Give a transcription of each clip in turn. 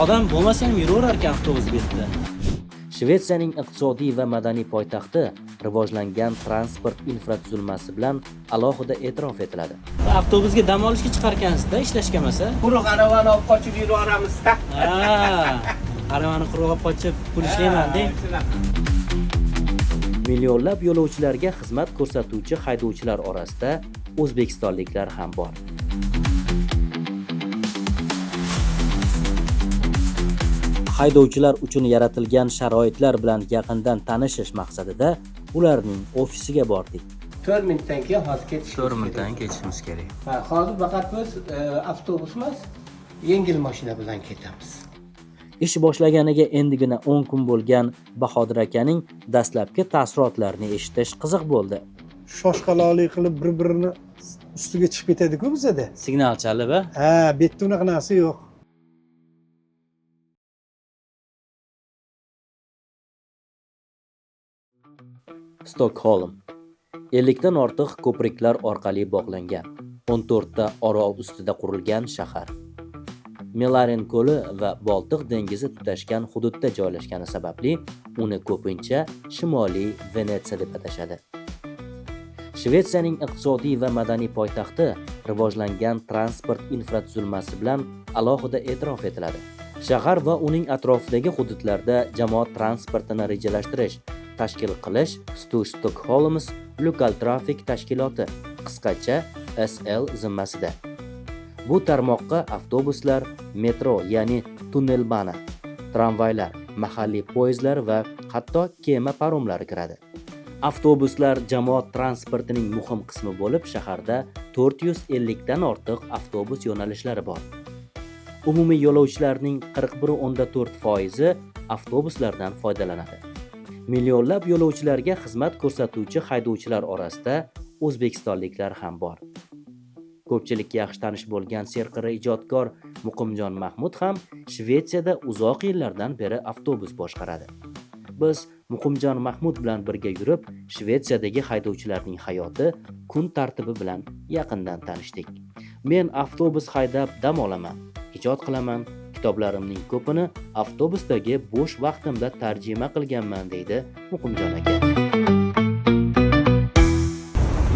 Odam bo'lmasa ham yuraverar ekan avtobus betida. Shvetsiyaning iqtisodiy va madaniy poytaxti rivojlangan transport infratuzilmasi bilan alohida e'tirof etiladi. Avtobusga dam olishga chiqarkansizda, ishlashga emas-a? Quruq aravani olib qochib yuraveramizda. Aravani quruq olib qochib pul ishlayman-da. Millionlab yo'lovchilarga xizmat ko'rsatuvchi haydovchilar orasida o'zbekistonliklar ham bor. Haydovchilar uchun yaratilgan sharoitlar bilan yaqindan tanishish maqsadida ularning ofisiga bordik. 4 minutdan keyin hozir ketishimiz kerak. 4 minutdan ketishimiz kerak. Hozir faqat biz avtobus emas, yengil mashina bilan ketamiz. Ish boshlaganiga endigina 10 kun bo'lgan Bahodir akaning dastlabki taassurotlarini eshitish qiziq bo'ldi. Shoshqaloqlik qilib bir-birini ustiga chiqib ketadi-ku bizda. Signal chalib, Ha, bu yerda unaqa narsa yo'q. Stockholm 50 dan ortiq ko'priklar orqali bog'langan 14 ta orol ustida qurilgan shahar. Mälaren ko'li va Boltiq dengizi tutashgan hududda joylashgani sababli uni ko'pincha Shimoliy Venetsiya deb atashadi. Shvetsiyaning iqtisodiy va madaniy poytaxti rivojlangan transport infratuzilmasi bilan alohida e'tirof etiladi. Shahar va uning atrofidagi hududlarda jamoat transportini rejalashtirish, tashkil qilish Stockholms Local Traffic tashkiloti, qisqacha SL zimmasida. Bu tarmoqqa avtobuslar, metro, ya'ni tunnelbana, tramvaylar, mahalliy poyezdlar va hatto kema paromlari kiradi. Avtobuslar jamoat transportining muhim qismi bo'lib, shaharda 450 dan ortiq avtobus yo'nalishlari bor. Umumiy yo'lovchilarning 41.4% avtobuslardan foydalanadi. Millionlab yo'lovchilarga xizmat ko'rsatuvchi haydovchilar orasida o'zbekistonliklar ham bor. Ko'pchilikka yaxshi tanish bo'lgan serqirra ijodkor Muqimjon Mahmud ham Shvetsiyada uzoq yillardan beri avtobus boshqaradi. Biz Muqimjon Mahmud bilan birga yurib, Shvetsiyadagi haydovchilarning hayoti, kun tartibi bilan yaqindan tanishdik. Men avtobus haydab dam olaman, ijod qilaman, kitoblarimning ko'pini avtobusdagi bo'sh vaqtimda tarjima qilganman, deydi Muqimjon aka.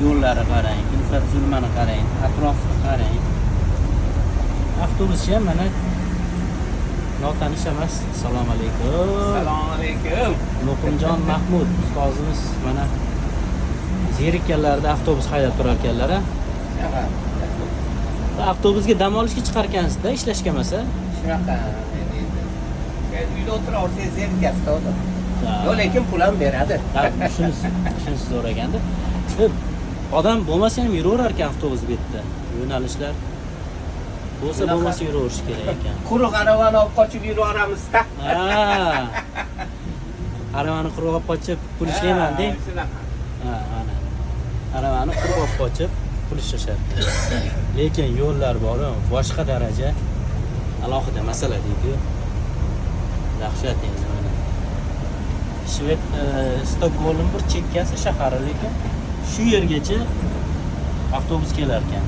Yo'llari qarang, infratuzilmani qarang, atrofni qarang. Avtobus ham mana notanish emas. Assalomu alaykum. Assalomu alaykum. Muqimjon Mahmud ustozimiz mana zerikkanlarda avtobus haydab turar ekanlar. Avtobusga dam olishga chiqarkansizda, ishlashga emas-a? Shunaqa endi. Uyda o'tirib zerikasizda o'tir. Yo, lekin pul ham beradi. Shunisi zo'r ekanda. Odam bo'lmasa ham yuraverar ekan avtobus betida. Yo'nalishlar bo'lsa bo'lmasa yuraverish kerak ekan. Quruq aravani olib qochib yuraveramizda. Aravani quruq olib qochib pul ishlayman-da. Mana. Aravani quruq olib qochib pul ishlashadi. Lekin yo'llar bor, boshqa daraja alohida masala deydi-ku. Dahshat endi mana. Stockholm bir chekkasi shahari, lekin shu yergacha avtobus kelar ekan.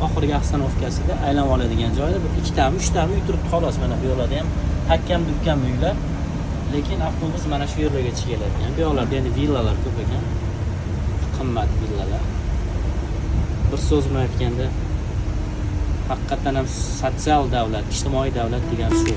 Oxirgi avtostanovkasida aylanib oladigan joyda bir 2 tami, 3 tami uy turibdi xolos. Mana bu yo'lda ham hakkam-dukkam uylar. Lekin avtobus mana shu yerlargacha keladi. Bu yo'llarda endi villalar ko'p ekan. Qimmat villalar. Bir so'z bilan aytganda haqiqatan ham sotsial davlat, ijtimoiy davlat degan shu.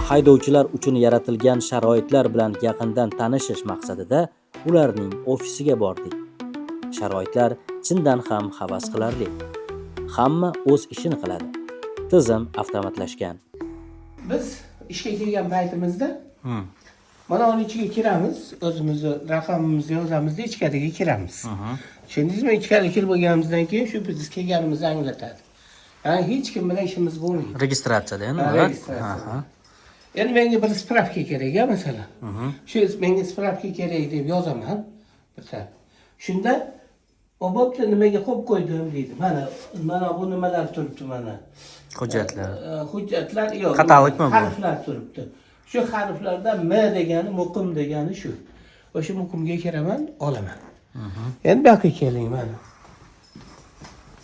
Haydovchilar uchun yaratilgan sharoitlar bilan yaqindan tanishish maqsadida ularning ofisiga bordik. Sharoitlar chindan ham havas qilarli. Hamma o'z ishini qiladi. Tizim avtomatlashgan. Biz ishga kelgan paytimizda mana uning ichiga kiramiz, o'zimizni raqamimizni yozamiz, ichkariga kiramiz. Tushundingizmi? Ichkariga kirib bo'lganimizdan keyin shu biz kelganimizni anglatadi. Ya'ni hech kim bilan ishimiz bo'lmaydi. Registratsiyada endi. Endi menga bir spravka kerak-a, masalan. Shu menga spravka kerak deb yozaman. Bitta. Shunda bo'pti, nimaga qo'yib qo'ydim deydi. Mana bu nimalar turibdi mana. Hujjatlar. Hujjatlar yo'q. Katalogmi bu? Harflar turibdi. Shu harflardan M degani muqim degani shu. O'sha muqimga kiraman, olaman. Endi bu yoqqa keling mana.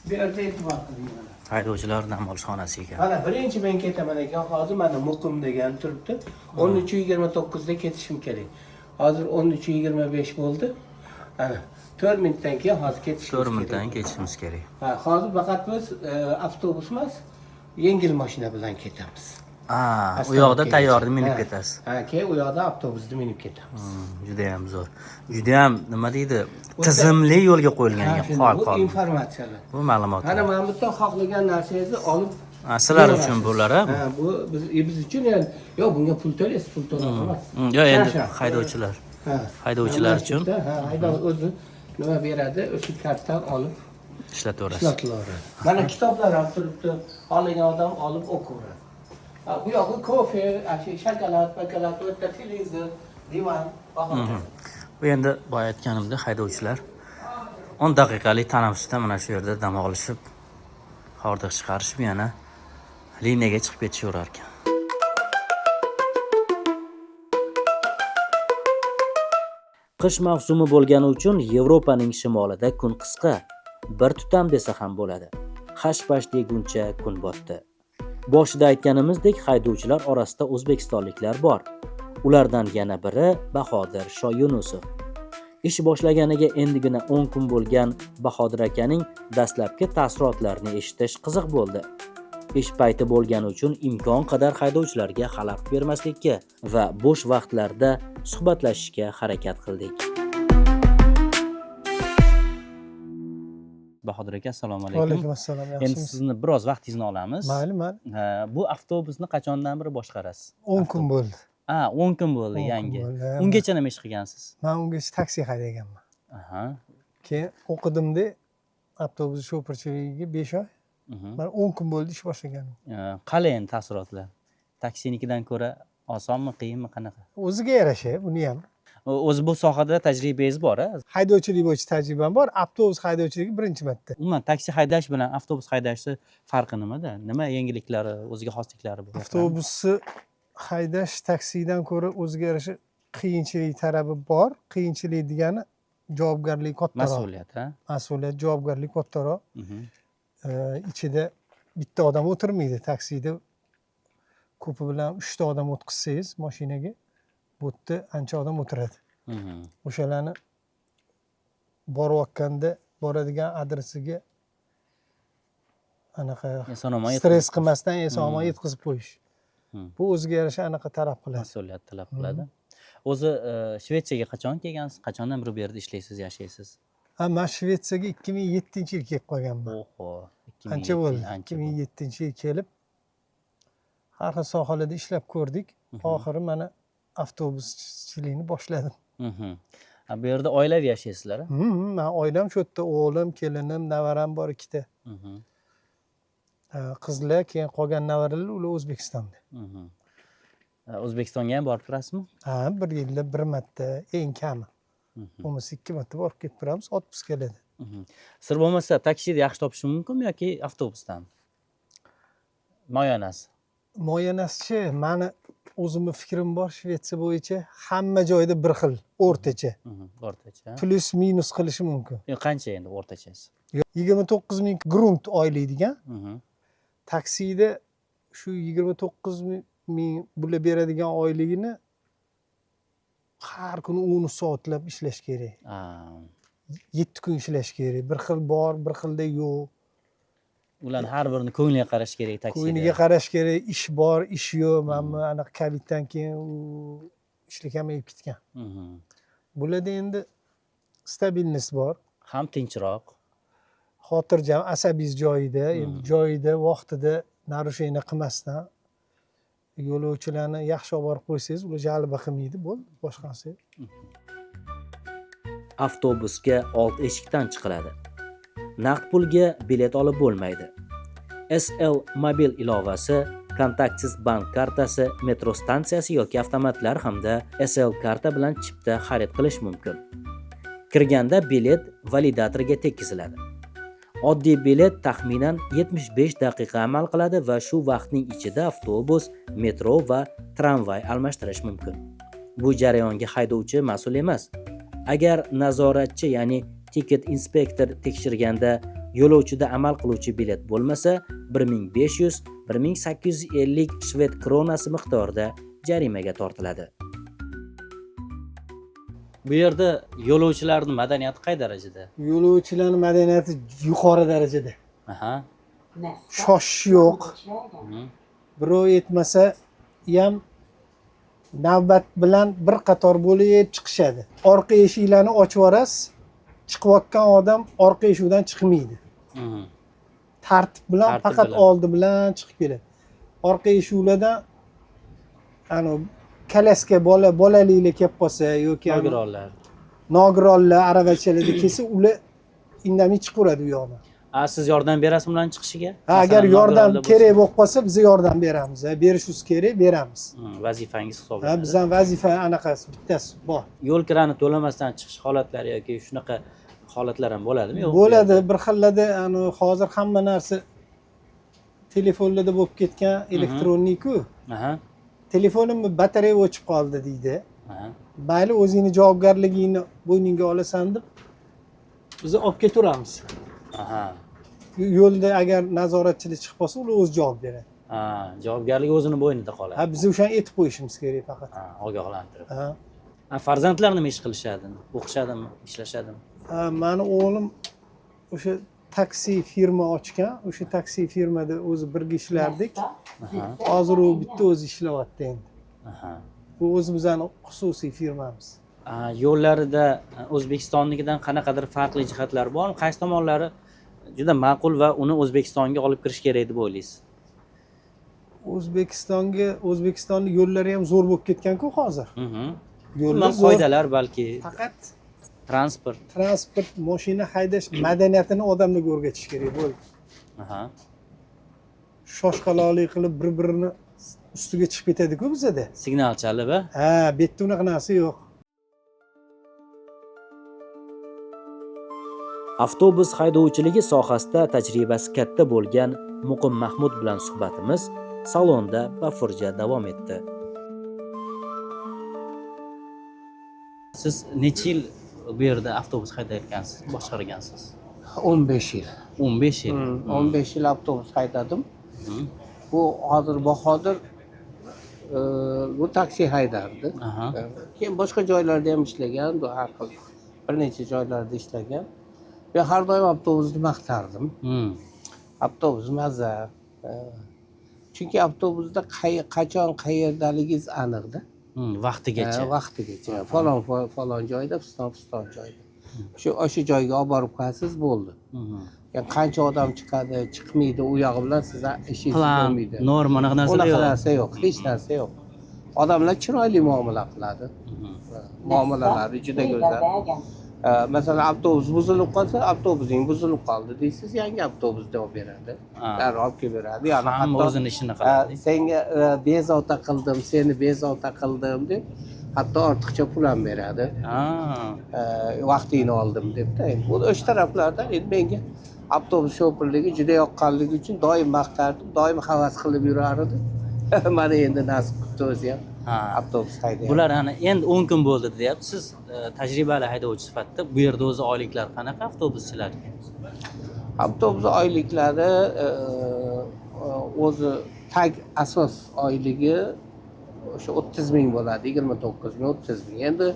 Bu yerda e'tibor qiling mana. Haydovchilar dam olish xonasi ekan. Mana birinchi men ketaman ekan, hozir mana muqim degani turibdi. 13:29 da ketishim kerak. Hozir 13:25 bo'ldi. Ana 4 minutdan keyin hozir ketishimiz kerak. 4 minutdan ketishimiz kerak. Ha, hozir faqat biz avtobus emas, yengil mashina bilan ketamiz. U yoqda tayyorni minib ketasiz. Ha, keyin u yoqda avtobusni minib ketamiz. Juda ham zo'r. Juda ham nima deydi? Tizimli yo'lga qo'yilgan ekan, Bu informatsiyalar. Bu ma'lumotlar. Mana mana bu yerdan xohlagan narsangizni olib Sizlar uchun bular, ha? Ha, bu biz uchun yani yo'q, bunga pul to'laysiz, pul to'lab emas. Yo'q, endi haydovchilar. Ha. Haydovchilar uchun Ha, haydovchi o'zi nima beradi, o'sha kartadan olib ishlataverasiz. ishlatilaveradi. Mana kitoblar ham turibdi, xohlagan odam olib o'qiveradi. Ha, bu yoqda kofe, shokolad, o'rta televizor, divan, Bu endi boya aytganimdek haydovchilar 10 daqiqalik tanaffusda mana shu yerda dam olishib, hordiq chiqarishib yana liniyaga chiqib ketishaverar ekan. Qish mavsumi bo'lgani uchun Yevropaning shimolida kun qisqa, bir tutam desa ham bo'ladi. Hash-pash deguncha kun botdi. Boshida aytganimizdek, haydovchilar orasida o'zbekistonliklar bor. Ulardan yana biri Bahodir Shoyunusov. Ish boshlaganiga endigina 10 kun bo'lgan Bahodir akaning dastlabki taassurotlarini eshitish qiziq bo'ldi. Ish payti bo'lgani uchun imkon qadar haydovchilarga xalaqit bermaslikka va bo'sh vaqtlarda suhbatlashishga harakat qildik. Bahodir aka, assalomu alaykum. Va alaykum assalom. Endi sizni biroz vaqtingizni olamiz. Mayli. Bu avtobusni qachondan beri boshqarasiz? 10 kun bo'ldi. 10 kun bo'ldi yangi. Ungacha nima ish qilgansiz? Men ungacha taksi haydaganman. Aha. Keyin o'qidimda avtobus shoferchiligiga 5 oy. Men 10 kun bo'ldi ish boshlaganim. Qalay endi taassurotlar? Taksinikidan ko'ra osonmi, qiyinmi, qanaqa? O'ziga yarasha buni ham. O'zi bu sohada tajribangiz bor-a? Haydovchilik bo'yicha tajribam bor. Avtobus haydovchiligi birinchi marta. Umuman taksi haydash bilan avtobus haydashni farqi nimada? Nima yengilliklari, o'ziga xosliklari bor? Avtobusni haydash taksidan ko'ra o'ziga yarasha qiyinchilik tarafi bor. Qiyinchilik degani javobgarlik kattaroq. Mas'uliyat, ha? Mas'uliyat, javobgarlik kattaroq. Ichida bitta odam o'tirmaydi taksida. Ko'pi bilan 3 ta odam o'tkazsangiz mashinaga, bu yerda ancha odam o'tiradi. O'shalarni borayotganda boradigan adresiga anaqa stress qilmasdan eson-omon yetkazib qo'yish. Bu o'ziga yarasha anaqa talab qiladi. Mas'uliyat talab qiladi. O'zi Shvetsiyaga qachon kelgansiz? Qachondan beri bu yerda ishlaysiz, yashaysiz? Men Shvetsiyaga 2007-yil kelib qolganman. Oho, Ancha bo'ldi. 2007-yil kelib har xil sohalarda ishlab ko'rdik. Oxiri mana avtobuschilikni boshladim. Bu yerda oilaviy yashaysizlar? Men oilam shu yerda, o'g'lim, kelinim, navaram bor ikkita. Qizlar, keyin qolgan navaralar ular O'zbekistonda. O'zbekistonga ham borib turasizmi? Ha, bir yilda bir marta, eng kami. Bo'lmasa 2 marta borib ketib turamiz, otpus keladi. Sir bo'lmasa, taksida yaxshi topish mumkinmi yoki avtobusdan? Moyanasi. Moyanasichi, meni o'zimni fikrim bor Shvetsiya bo'yicha, hamma joyda bir xil, o'rtacha. O'rtacha. Plus minus qilishi mumkin. Qancha endi o'rtachasi? 29 ming grunt oylik degan. Taksida shu 29 ming bular beradigan oyligini har kuni 10 soatlab ishlash kerak. 7 kun ishlash kerak. Bir xil bor, bir xilda yo'q. Ularni har birini ko'ngliga qarash kerak taksida. Ko'ngliga qarash kerak, ish bor, ish yo'q. Mana anaqa Coviddan keyin ishlik kamayib ketgan. Bularda endi stabilnost bor, ham tinchroq. xotirjam, asabiy joyida, endi joyida, vaqtida narusheniya qilmasdan yo'lovchilarni yaxshi olib borib qo'ysangiz, ular jalba qilmaydi, bo'ldi, boshqasi. Avtobusga old eshikdan chiqiladi. Naqd pulga bilet olib bo'lmaydi. SL mobil ilovasi, kontaktsiz bank kartasi, metro stansiyasi yoki avtomatlar hamda SL karta bilan chipta xarid qilish mumkin. Kirganda bilet validatorga tekkiziladi. Oddiy bilet taxminan 75 daqiqa amal qiladi va shu vaqtning ichida avtobus, metro va tramvay almashtirish mumkin. Bu jarayonga haydovchi mas'ul emas. Agar nazoratchi, ya'ni ticket inspektor tekshirganda yo'lovchida amal qiluvchi bilet bo'lmasa, 1500-1850 shved kronasi miqdorida jarimaga tortiladi. Bu yerda yo'lovchilarning madaniyati qay darajada? Yo'lovchilarning madaniyati yuqori darajada. Aha. Shoshish yo'q. Birov yetmasa ham navbat bilan bir qator bo'lib chiqishadi. Orqa eshiklarni ochib yuborasiz, chiqayotgan odam orqa eshikdan chiqmaydi. Tartib bilan faqat oldi bilan chiqib keladi. Orqa eshiklardan kalaska bolaliklar kelib qolsa yoki nogironlar aravachalarda kelsa, ular indamay chiqaveradi u yoqdan. Siz yordam berasizmi ularning chiqishiga? Agar yordam kerak bo'lib qolsa, biz yordam beramiz. Berishimiz kerak, beramiz. Vazifangiz hisoblanadi. Bizning vazifa anaqasi bittasi bor. Yo'l kirani to'lamasdan chiqish holatlari yoki shunaqa holatlar ham bo'ladimi? Yo'q. Bo'ladi, bir xillada hozir hamma narsa telefonlarda bo'lib ketgan, elektronnik-ku. Telefonimni batareya o'chib qoldi deydi. Mayli, o'zingni javobgarligingni bo'yningga olasan deb biz olib ketaveramiz. Yo'lda agar nazoratchilar chiqib qolsa, ular o'zi javob beradi. Javobgarlik o'zini bo'ynida qoladi. Biz o'shani aytib qo'yishimiz kerak faqat. Ogohlantirib. Farzandlar nima ish qilishadi? O'qishadimi, ishlashadimi? Mani o'g'lim o'sha taksi firma ochgan. O'sha taksi firmada o'zi birga ishlardik. Hozir u bitta o'zi ishlayapti endi. Bu o'zimizning xususiy firmamiz. Yo'llarida O'zbekistonnikidan qanaqadir farqli jihatlar bormi? Qaysi tomonlari juda ma'qul va uni O'zbekistonga olib kirish kerak deb o'ylaysiz? O'zbekistonning yo'llari ham zo'r bo'lib ketgan-ku hozir. Yo'llar qoidalar balki. Faqat transport, mashina haydash madaniyatini odamlarga o'rgatish kerak bo'ldi. Shoshqaloqlik qilib bir-birini ustiga chiqib ketadi-ku bizda. Signal chalib, bu yerda unaqa narsa yo'q. Avtobus haydovchiligi sohasida tajribasi katta bo'lgan Muqim Mahmud bilan suhbatimiz salonda bafurja davom etdi. Siz necha yil bu yerda avtobus haydayotgansiz, boshqargansiz? 15 yil. 15 yil. 15 yil avtobus haydadim. Bu hozir Bahodir bu taksi haydardi. Keyin boshqa joylarda ham ishlagan, har xil bir necha joylarda ishlagan. Men har doim avtobusni maqtardim. Avtobus maza. Chunki avtobusda qachon qayerdaligingiz aniqda. Vaqtigacha. Vaqtigacha. Falon joyda, piston joyda. O'sha joyga olib borib qo'yasiz, bo'ldi. Yani qancha odam chiqadi, chiqmaydi, u yog'i bilan sizga ishingiz bo'lmaydi. Norma narsa yo'q, hech narsa yo'q. Odamlar chiroyli muomala qiladi. Muomalalari juda go'zal. Masalan, avtobus buzilib qolsa, avtobusing buzilib qoldi deysiz, yangi avtobusda olib beradi. Darrov olib kelib beradi. Ya'ni hamma o'zini ishini qiladi. Senga bezovta qildim, seni bezovta qildim deb hatto ortiqcha pul ham beradi. Vaqtingni oldim debda. Bu o'sha taraflardan menga avtobus shofirligi juda yoqqanligi uchun doim maqtardim, doim havas qilib yurardim. Mana endi nasib qildi o'zi ham. Avtobus haydayapti. Bular endi 10 kun bo'ldi deyapsiz. Siz tajribali haydovchi sifatida bu yerda o'zi oyliklar qanaqa avtobuschilarga? Avtobus oyliklari o'zi tag asos oyligi o'sha 30 ming bo'ladi, 29 ming, 30 ming. Endi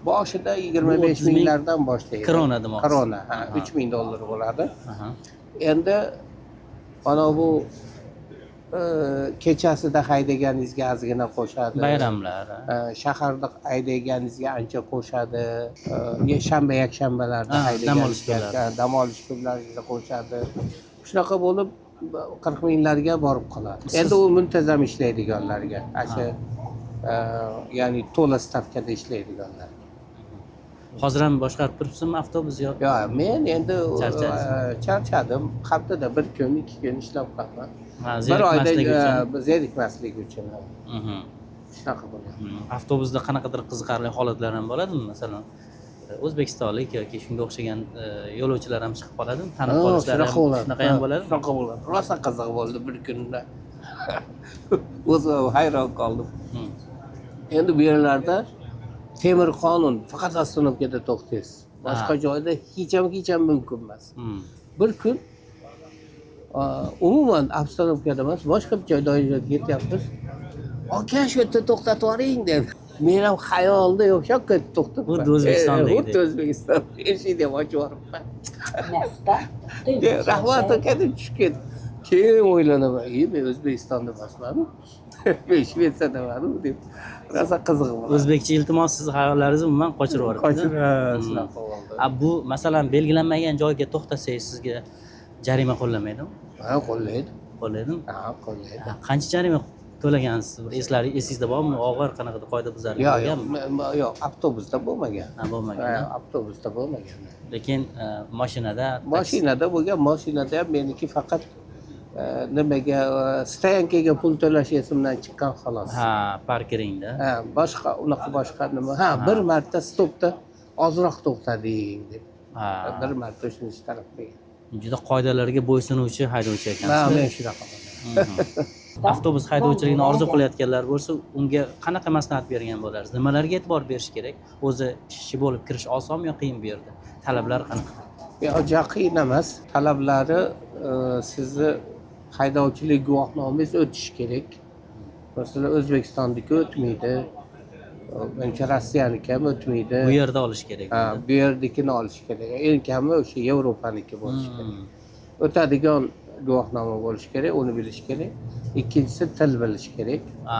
boshida 25 minglardan boshlaydi. Krona demoqsiz. Krona, 3 ming dollar bo'ladi. Endi mana bu kechasida haydaganingizga ozgina qo'shadi. Bayramlar. Shaharda haydaganingizga ancha qo'shadi. Shanba, yakshanbalarda haydaganingizga dam olish kunlaringizda qo'shadi. Shunaqa bo'lib 40 minglarga borib qoladi. Endi u muntazam ishlaydiganlarga, ya'ni to'la stavkada ishlaydiganlar. Hozir ham boshqarib turibsizmi avtobus yo'q? Yo'q, men endi charchadim. Haftada 1 kun, 2 kun ishlab qolaman. Bir oyda zerikmaslik uchun. Shunaqa bo'ladi. Avtobusda qanaqadir qiziqarli holatlar ham bo'ladimi? Masalan, o'zbekistonlik yoki shunga o'xshagan yo'lovchilar ham chiqib qoladimi? Tanib Ha, qolishlari shunaqa ham bo'ladi. shunaqa ham bo'ladi. Shunaqa bo'ladi. Rosa qiziq bo'ldi bir kunda. O'zim hayron qoldim. Hmm. Endi bu yerlarda temir qonun faqat ostanovkada to'xtaysiz. Boshqa joyda hech ham mumkin emas. Hmm. Bir kun umuman obstanovkada emas, boshqa bir joyda ketyapmiz. Aka shu yerda to'xtatib yuboring dedi. Men ham xayolda yo'q, shu yerda to'xtatib. Xuddi O'zbekistondagidek. Xuddi O'zbekiston. Eshikni ochib yuboribman. Nästa. Rahmat aka deb tushib ketdi. Keyin o'ylanaman, men O'zbekistonda emasman. Men Shvetsiyada emasman deb. Rosa qiziq bo'ldi. O'zbekcha iltimos sizni xayollaringizni umuman qochirib yuboribdi. Shunaqa bo'ldi. Bu masalan belgilanmagan joyga to'xtasangiz sizga jarima qo'llamaydimi? Ha, qo'llaydi. Qo'llaydimi? Ha, qo'llaydi. Qancha jarima to'lagansiz? Bir esingizda bormi? Og'ir qanaqadir qoidabuzarlik bo'lganmi? Yo'q, avtobusda bo'lmagan. Ha, bo'lmagan. Ha, avtobusda bo'lmagan. Lekin mashinada Mashinada bo'lgan, mashinada ham meniki faqat nimaga stoyankaga pul to'lash esimdan chiqqan xolos. ha, parkiringda. Ha, boshqa nima? Ha, bir marta stopda ozroq to'xtading deb. Ha. Bir marta shuni taraf qo'ygan. Juda qoidalarga bo'ysunuvchi haydovchi Ha, ekansiz. men shunaqa bo'laman. Avtobus haydovchiligini orzu qilayotganlar bo'lsa, unga qanaqa maslahat bergan bo'larsiz? Nimalarga e'tibor berish kerak? O'zi ishchi bo'lib kirish osonmi yo qiyin bu yerda? Talablar qanaqa? Juda qiyin emas. Talablari sizni haydovchilik guvohnomangiz o'tishi kerak. Masalan, O'zbekistondagi o'tmaydi. Menimcha Rossiyaniki ham o'tmaydi. Bu yerda olish kerak. Ha, bu yerdagini olish kerak. Eng kami o'sha Yevropaniki bo'lishi kerak. O'tadigan guvohnoma bo'lishi kerak, uni bilish kerak. Ikkinchisi til bilish kerak. Ha.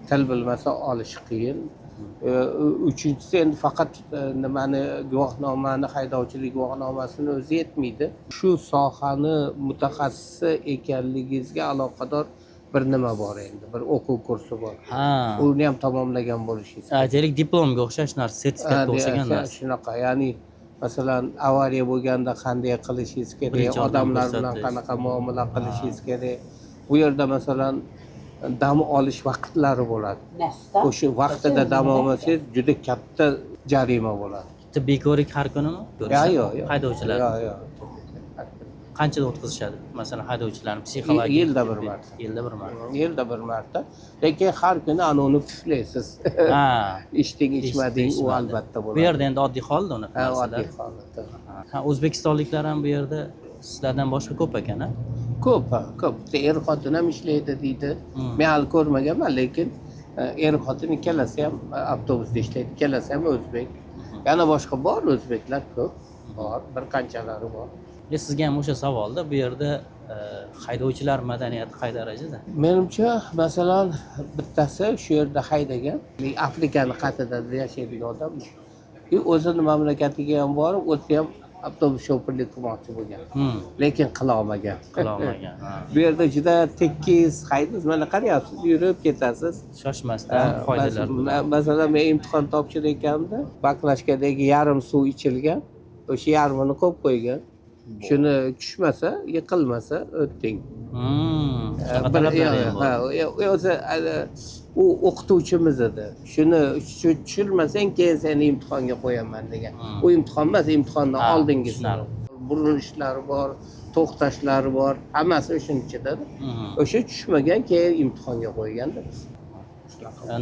Til bilmasa olish qiyin. Uchinchisi endi faqat nimani guvohnomani, haydovchilik guvohnomasini o'zi yetmaydi. Shu sohani mutaxassisi ekanligingizga aloqador bir nima bor endi, bir o'quv kursi bor. Ha. Uni ham tamomlagan bo'lishingiz kerak. Aytaylik diplomga o'xshash narsa, sertifikatga o'xshagan narsa. Shunaqa, ya'ni masalan avariya bo'lganda qanday qilishingiz kerak, Birinchi yordam odamlar bilan ko'rsatish. qanaqa muomala qilishingiz kerak. Bu yerda masalan dam olish vaqtlari bo'ladi. Nästa. O'sha vaqtida dam olmasangiz juda katta jarima bo'ladi. Tibbiy ko'rik har kunimi? Yo'q. Haydovchilar. Yo'q. Qanchada o'tkazishadi? Masalan, haydovchilarni psixologik Yilda bir marta. Yilda bir marta. Yilda bir marta. Lekin har kuni uni puflaysiz. Ha. Ichding, ichmading, u Ichmadi. albatta Bu bo'ladi. yerda endi oddiy holda uni Ha, narsalar. oddiy holatda. Ha, o'zbekistonliklar ham bu yerda sizlardan boshqa ko'p ekan-a? Ko'p. Er xotin ham ishlaydi deydi. Men hali ko'rmaganman, lekin er xotin ikkalasi ham avtobusda ishlaydi, ikkalasi ham o'zbek. Yana boshqa bor o'zbeklar ko'p. Bor, bir qanchalari bor. Sizga ham o'sha savolda bu yerda haydovchilar madaniyati qay darajada? Menimcha, masalan, bittasi shu yerda haydagan, Afrikani qatida yashaydigan odam. O'zini mamlakatiga ham borib, o'tsa ham avtobus shofirlik qilmoqchi bo'lgan. Lekin qila olmagan. Qilolmagan. Ha. Bu yerda juda tekis haydaysiz, mana qarayapsiz, yurib ketasiz. Shoshmasdan qoidalar. Masalan, men imtihon topshirganimda baklashkadagi yarim suv ichilgan, o'sha yarmini qo'yib qo'ygan. Shuni tushmasa, yiqilmasa o'tding. O'zi u o'qituvchimiz edi. Shuni tushirmasang, keyin seni imtihonga qo'yaman degan. U imtihon emas, imtihondan oldingisi. Burilishlari bor, to'xtashlari bor, hammasi o'shaning ichida. O'sha tushmagan, keyin imtihonga qo'yganda biz.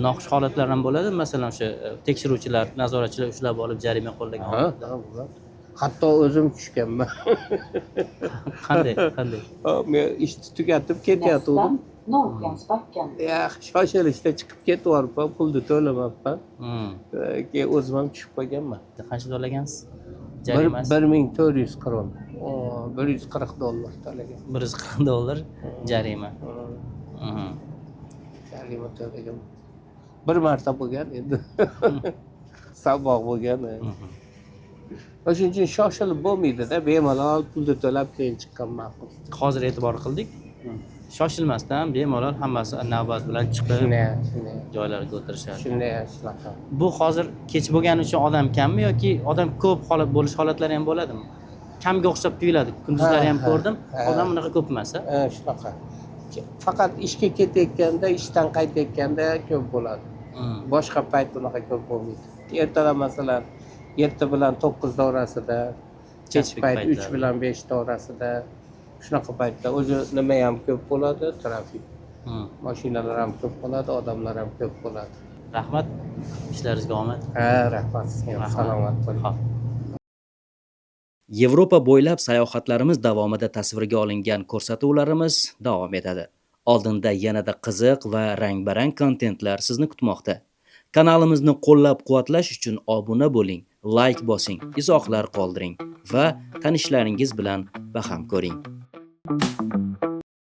Noxush holatlar ham bo'ladi, masalan o'sha tekshiruvchilar, nazoratchilar ushlab olib jarima qo'llagan. Ha, bo'ladi. Hatto o'zim tushganman. Qanday? Men ishni tugatib ketayotgandim. Norrlandsbacken. Shoshilishda chiqib ketyapman, pulni to'lamabman. Keyin o'zim ham tushib qolganman. Qancha to'lagansiz? Jarimasi 1400 kron. $140 to'lagan. $140 jarima. Jarima to'lagan. Bir marta bo'lgan endi. Saboq bo'lgan. O'shuning uchun shoshilib bo'lmaydi-da, bemalol pulni to'lab keyin chiqqan ma'qul. Hozir e'tibor qildik. Shoshilmasdan bemalol hammasi navbat bilan chiqib Shunday. joylarga o'tirishadi. Shunday shunaqa. Bu hozir kech bo'lgani uchun odam kammi yoki odam ko'p bo'lish holatlari ham bo'ladimi? Kamga o'xshab tuyuladi. Kunduzlari ham ko'rdim, odam unaqa ko'p emas. Shunaqa. Faqat ishga ketayotganda, ishdan qaytayotganda ko'p bo'ladi. Boshqa payt unaqa ko'p bo'lmaydi. Ertalab masalan 7 bilan 9 orasida, kech Kasbik payt 3 paytlar. bilan 5 orasida shunaqa paytda o'zi nima ham ko'p bo'ladi, trafik. Mashinalar ham ko'p bo'ladi, odamlar ham ko'p bo'ladi. Rahmat. Ishlaringizga omad. Ha, rahmat sizga ham, salomat bo'ling. Xo'p. Yevropa bo'ylab sayohatlarimiz davomida tasvirga olingan ko'rsatuvlarimiz davom etadi. Oldinda yanada qiziq va rang-barang kontentlar sizni kutmoqda. Kanalimizni qo'llab-quvvatlash uchun obuna bo'ling, like bosing, izohlar qoldiring va tanishlaringiz bilan baham ko'ring.